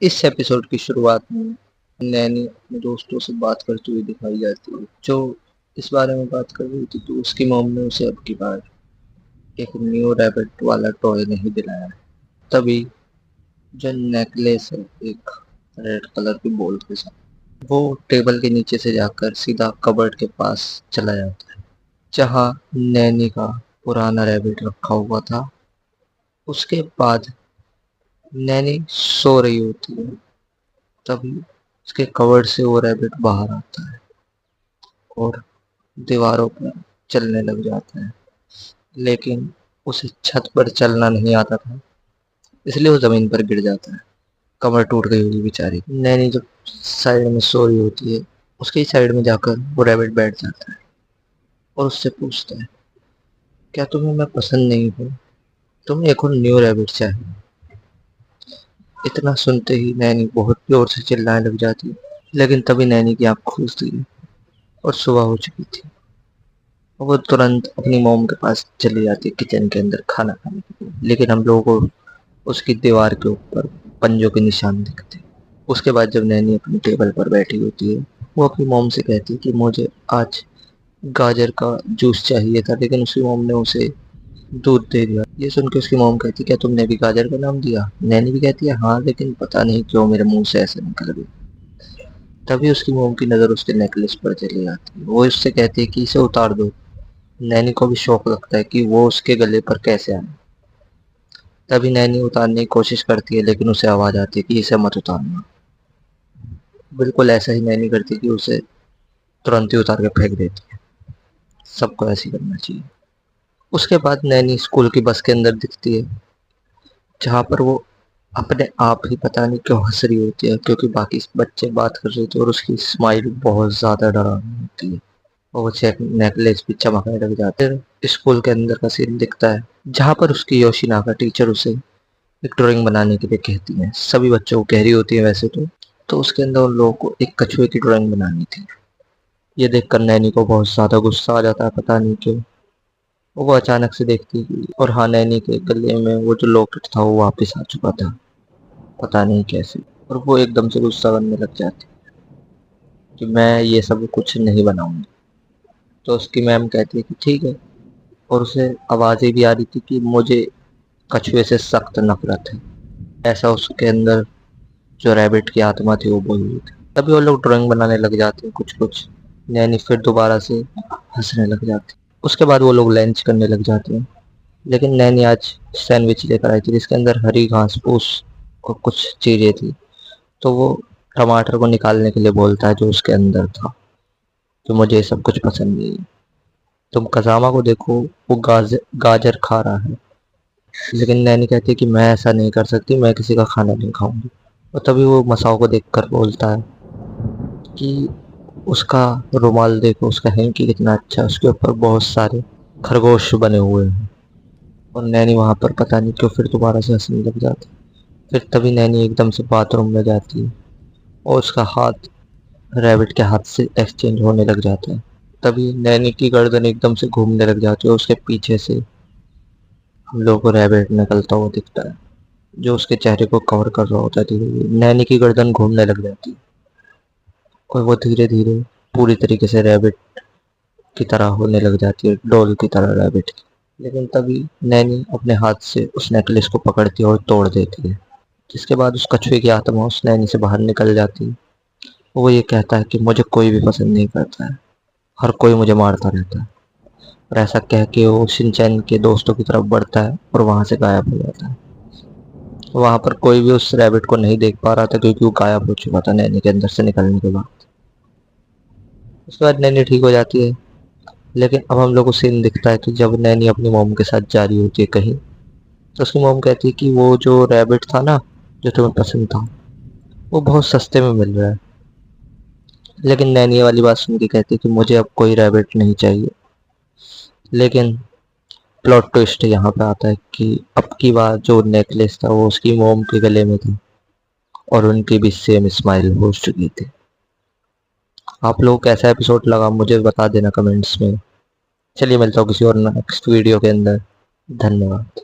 इस एपिसोड की शुरुआत में नैनी अपने दोस्तों से बात करती हुई दिखाई जाती है, जो इस बारे में बात कर रही थी कि उसकी मॉम ने उसे अब की बार एक न्यू रैबिट वाला टॉय नहीं दिलाया है। तभी जो नेकलेस है एक रेड कलर की बॉल के साथ, वो टेबल के नीचे से जाकर सीधा कबर्ड के पास चला जाता है, जहाँ नैनी का पुराना रैबिट रखा हुआ था। उसके बाद नैनी सो रही होती है, तभी उसके कवर्ड से वो रैबिट बाहर आता है और दीवारों पर चलने लग जाता है। लेकिन उसे छत पर चलना नहीं आता था, इसलिए वो जमीन पर गिर जाता है। कमर टूट गई होगी बेचारी। नैनी जब साइड में सो रही होती है, उसके ही साइड में जाकर वो रैबिट बैठ जाता है और उससे पूछता है, क्या तुम्हें मैं पसंद नहीं हूँ? तुम्हें एक और न्यू रैबिट चाहिए? इतना सुनते ही नैनी बहुत जोर से चिल्लाने लग जाती है, लेकिन तभी नैनी की आँख खुलती है और सुबह हो चुकी थी। वो तुरंत अपनी मोम के पास चली जाती है किचन के अंदर खाना खाने के लिए, लेकिन हम लोगों को उसकी दीवार के ऊपर पंजों के निशान दिखते हैं। उसके बाद जब नैनी अपनी टेबल पर बैठी होती है, वो अपनी मोम से कहती है कि मुझे आज गाजर का जूस चाहिए था, लेकिन उसकी मोम ने उसे दूध दे दिया। ये सुन के उसकी मोम कहती है, क्या तुमने भी गाजर का नाम दिया? नैनी भी कहती है, हाँ, लेकिन पता नहीं क्यों मेरे मुंह से ऐसे निकल गई। तभी उसकी मोम की नज़र उसके नेकलेस पर चली जाती है। वो उससे कहती है कि इसे उतार दो। नैनी को भी शौक लगता है कि वो उसके गले पर कैसे आए। तभी नैनी उतारने की कोशिश करती है, लेकिन उसे आवाज आती है कि इसे मत उतारना। बिल्कुल ऐसा ही नैनी करती है कि उसे तुरंत ही उतार के फेंक देती है। सबको ऐसे ही करना चाहिए। उसके बाद नैनी स्कूल की बस के अंदर दिखती है, जहाँ पर वो अपने आप ही पता नहीं क्यों हंस रही होती है, क्योंकि बाकी बच्चे बात कर रहे थे और उसकी स्माइल बहुत ज्यादा डरावनी होती है और वो चेक नेकलेस भी चमकने लग जाते हैं। स्कूल के अंदर का सीन दिखता है, जहाँ पर उसकी योशिनाका टीचर उसे एक ड्राइंग बनाने के लिए कहती है। सभी बच्चों को कह रही होती है वैसे तो उसके अंदर उन लोगों को एक कछुए की ड्राइंग बनानी थी। ये देखकर नैनी को बहुत ज्यादा गुस्सा आ जाता है, पता नहीं क्यों। वो अचानक से देखती है और हाँ, नैनी के गले में वो जो लॉकेट था वो वापस आ चुका था, पता नहीं कैसे। और वो एकदम से गुस्सा करने लग जाती कि मैं ये सब कुछ नहीं बनाऊंगी। तो उसकी मैम कहती है कि ठीक है, और उसे आवाज़ें भी आ रही थी कि मुझे कछुए से सख्त नफरत है, ऐसा उसके अंदर जो रैबिट की आत्मा थी वो बोल रही थी। तभी वो लोग ड्राइंग बनाने लग जाते हैं कुछ कुछ। नैनी फिर दोबारा से हंसने लग जाती। उसके बाद वो लोग लंच करने लग जाते हैं, लेकिन नैनी आज सैंडविच लेकर आई थी जिसके अंदर हरी घास फूस और कुछ चीजें थी। तो वो टमाटर को निकालने के लिए बोलता है जो उसके अंदर था, तो मुझे ये सब कुछ पसंद नहीं है। तुम कसामा को देखो, वो गाजर खा रहा है। लेकिन नैनी कहती है कि मैं ऐसा नहीं कर सकती, मैं किसी का खाना नहीं खाऊंगी। और तभी वो मसाओ को देखकर बोलता है कि उसका रुमाल देखो, उसका हैंकी कितना अच्छा है, उसके ऊपर बहुत सारे खरगोश बने हुए हैं। और नैनी वहां पर पता नहीं क्यों फिर दोबारा से हंसने लग जाती। फिर तभी नैनी एकदम से बाथरूम में जाती है और उसका हाथ रैबिट के हाथ से एक्सचेंज होने लग जाता है। तभी नैनी की गर्दन एकदम से घूमने लग जाती है, उसके पीछे से हम लोगों को रैबिट निकलता हुआ दिखता है, जो उसके चेहरे को कवर कर रहा होता है। धीरे धीरे नैनी की गर्दन घूमने लग जाती है और वो धीरे धीरे पूरी तरीके से रैबिट की तरह होने लग जाती है, डॉल की तरह रैबिट की। लेकिन तभी नैनी अपने हाथ से उस नेकलेस को पकड़ती है और तोड़ देती है, जिसके बाद उस कछुए की आत्मा उस नैनी से बाहर निकल जाती है। वो ये कहता है कि मुझे कोई भी पसंद नहीं करता है, हर कोई मुझे मारता रहता है। और ऐसा कह के वो शिनचैन के दोस्तों की तरफ बढ़ता है और वहां से गायब हो जाता है। वहां पर कोई भी उस रैबिट को नहीं देख पा रहा था, क्योंकि वो गायब हो चुका था नैनी के अंदर से निकलने के बाद। उसके बाद नैनी ठीक हो जाती है, लेकिन अब हम लोग को सीन दिखता है कि जब नैनी अपनी मोम के साथ जा रही होती है कहीं, तो उसकी मोम कहती है कि वो जो रैबिट था ना, जो तुम्हें पसंद था, वो बहुत सस्ते में मिल रहा है। लेकिन नैनी ये वाली बात सुन के कहती है कि मुझे अब कोई रैबिट नहीं चाहिए। लेकिन प्लॉट ट्विस्ट यहाँ पे आता है कि अब की बार जो नेकलेस था वो उसकी मोम के गले में था और उनकी भी सेम स्माइल हो चुकी थी। आप लोगों को कैसा एपिसोड लगा मुझे बता देना कमेंट्स में। चलिए मिलता हूँ किसी और नेक्स्ट वीडियो के अंदर। धन्यवाद।